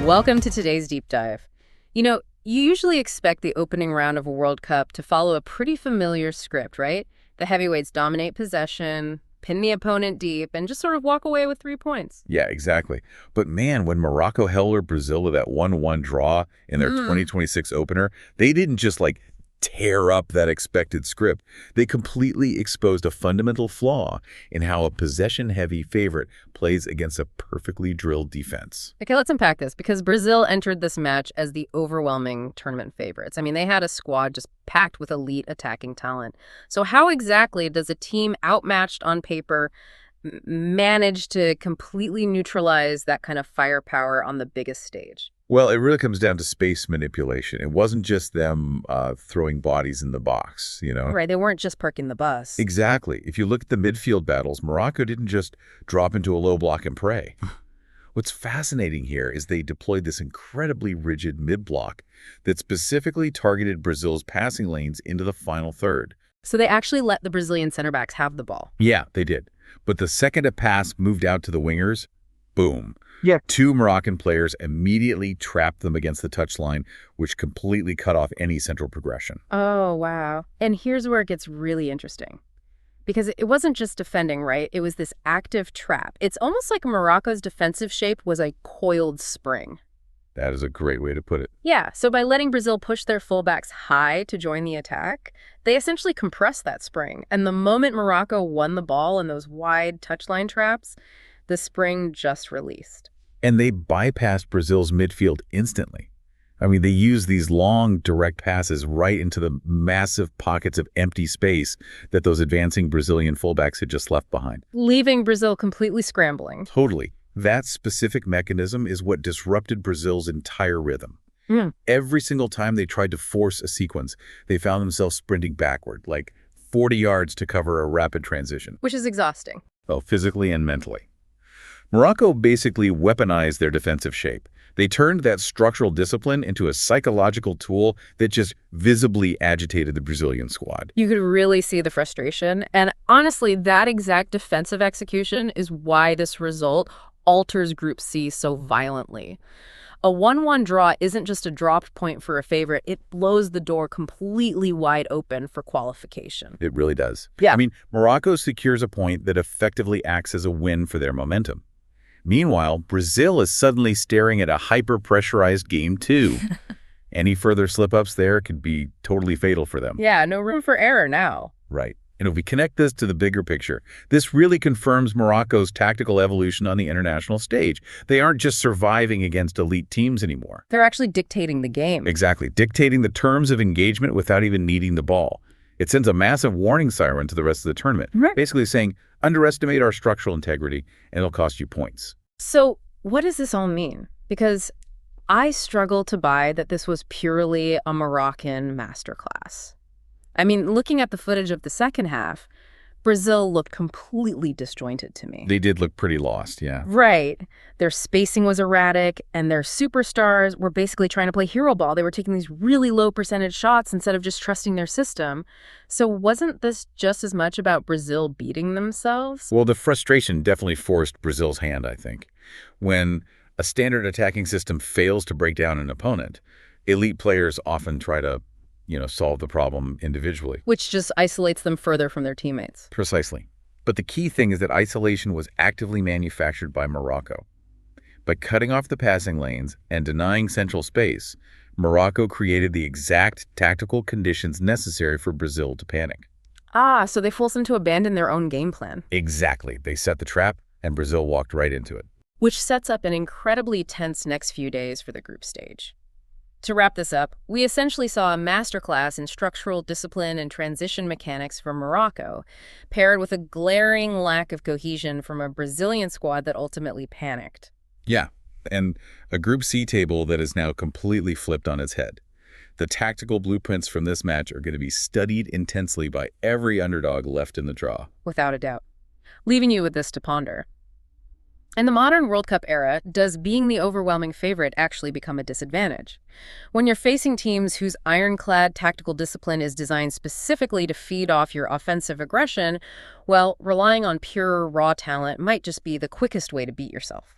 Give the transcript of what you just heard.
Welcome to today's deep dive. You usually expect the opening round of a World Cup to follow a pretty familiar script, right? The heavyweights dominate possession, pin the opponent deep, and just sort of walk away with 3 points. Yeah, exactly. But man, when Morocco held Brazil with that 1-1 draw in their 2026 opener, they didn't just tear up that expected script. They completely exposed a fundamental flaw in how a possession-heavy favorite plays against a perfectly drilled defense. Okay, let's unpack this, because Brazil entered this match as the overwhelming tournament favorites. I mean, they had a squad just packed with elite attacking talent. So how exactly does a team outmatched on paper manage to completely neutralize that kind of firepower on the biggest stage? Well, it really comes down to space manipulation. It wasn't just them throwing bodies in the box, Right, they weren't just parking the bus. Exactly. If you look at the midfield battles, Morocco didn't just drop into a low block and pray. What's fascinating here is they deployed this incredibly rigid mid-block that specifically targeted Brazil's passing lanes into the final third. So they actually let the Brazilian center backs have the ball. Yeah, they did. But the second a pass moved out to the wingers, boom. Yeah. Two Moroccan players immediately trapped them against the touchline, which completely cut off any central progression. Oh, wow. And here's where it gets really interesting. Because it wasn't just defending, right? It was this active trap. It's almost like Morocco's defensive shape was a coiled spring. That is a great way to put it. Yeah, so by letting Brazil push their fullbacks high to join the attack, they essentially compressed that spring. And the moment Morocco won the ball in those wide touchline traps, the spring just released. And they bypassed Brazil's midfield instantly. I mean, they used these long, direct passes right into the massive pockets of empty space that those advancing Brazilian fullbacks had just left behind. Leaving Brazil completely scrambling. Totally. That specific mechanism is what disrupted Brazil's entire rhythm. Every single time they tried to force a sequence, they found themselves sprinting backward, like 40 yards to cover a rapid transition. Which is exhausting. Well, physically and mentally. Morocco basically weaponized their defensive shape. They turned that structural discipline into a psychological tool that just visibly agitated the Brazilian squad. You could really see the frustration. And honestly, that exact defensive execution is why this result alters Group C so violently. A 1-1 draw isn't just a dropped point for a favorite. It blows the door completely wide open for qualification. It really does. Yeah. I mean, Morocco secures a point that effectively acts as a win for their momentum. Meanwhile, Brazil is suddenly staring at a hyper-pressurized game too. Any further slip-ups there could be totally fatal for them. Yeah, no room for error now. Right. And if we connect this to the bigger picture, this really confirms Morocco's tactical evolution on the international stage. They aren't just surviving against elite teams anymore. They're actually dictating the game. Exactly. Dictating the terms of engagement without even needing the ball. It sends a massive warning siren to the rest of the tournament, basically saying, underestimate our structural integrity and it'll cost you points. So what does this all mean? Because I struggle to buy that this was purely a Moroccan masterclass. I mean, looking at the footage of the second half, Brazil looked completely disjointed to me. They did look pretty lost, yeah. Right. Their spacing was erratic, and their superstars were basically trying to play hero ball. They were taking these really low percentage shots instead of just trusting their system. So wasn't this just as much about Brazil beating themselves? Well, the frustration definitely forced Brazil's hand, I think. When a standard attacking system fails to break down an opponent, elite players often try to solve the problem individually. Which just isolates them further from their teammates. Precisely. But the key thing is that isolation was actively manufactured by Morocco. By cutting off the passing lanes and denying central space, Morocco created the exact tactical conditions necessary for Brazil to panic. Ah, so they forced them to abandon their own game plan. Exactly. They set the trap, and Brazil walked right into it. Which sets up an incredibly tense next few days for the group stage. To wrap this up, we essentially saw a masterclass in structural discipline and transition mechanics from Morocco, paired with a glaring lack of cohesion from a Brazilian squad that ultimately panicked. Yeah, and a Group C table that is now completely flipped on its head. The tactical blueprints from this match are going to be studied intensely by every underdog left in the draw. Without a doubt. Leaving you with this to ponder. In the modern World Cup era, does being the overwhelming favorite actually become a disadvantage? When you're facing teams whose ironclad tactical discipline is designed specifically to feed off your offensive aggression, well, relying on pure, raw talent might just be the quickest way to beat yourself.